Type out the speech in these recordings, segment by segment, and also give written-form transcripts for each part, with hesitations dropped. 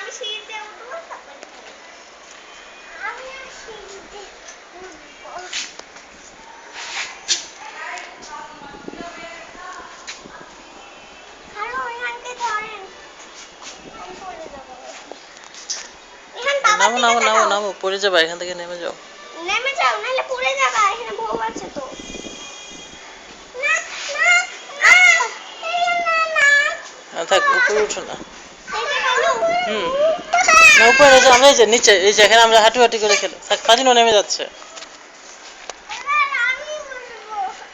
আমি সিঁড়িতে উঠবো তারপরে আমি আর সিঁড়িতে উঠবো। হ্যালো এখানকে ধরেন আমি পড়ে যাবো। নামো নামো নামো নামো পড়ে যাবে এখান থেকে নেমে যাও। নেমে যাও নাহলে পড়ে যাবা এখানে বউ আছে তো। থাক উপরে উঠো না। না উপরে যে আমরা যে নিচে এই যে এখানে আমরা হাঁটু করে খেলো থাক ফাজিনও নেমে যাচ্ছে।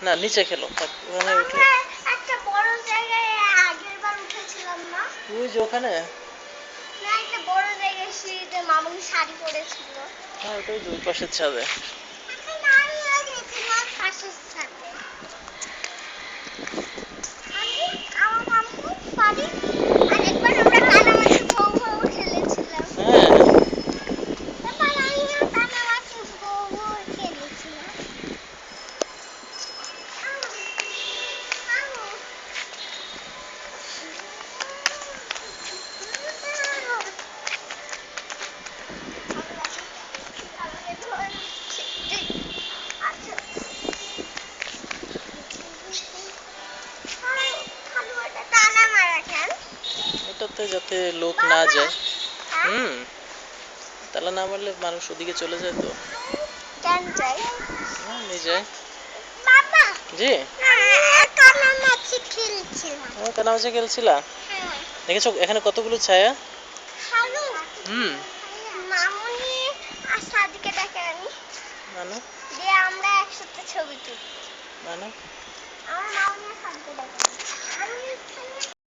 না নিচে খেলো থাক ওখানে উঠে। একটা বড় জায়গায় আগের বার উঠেছিলাম না ওই যে ওখানে না একটা বড় জায়গায় সিঁড়িতে মামুনি শাড়ি পরেছিল। হ্যাঁ ওটাই দুই পাশের ছাদে। এটাতে যাতে লোক না যায়। তালা না মারলে মানুষ ওদিকে চলে যায় তো। কেন যায়? নিয়ে যায়। বাবা জি কানামাছি খেলছিলাম। ও কানামাছি খেলছিলা? দেখেছো এখানে কতগুলো ছায়া? মামুনি আর সাদিকে ডেকে আনি মানে দিয়ে আমরা একসাথে ছবি তুলি। মানে আমার মামুনি আর সাদিকে ডেকে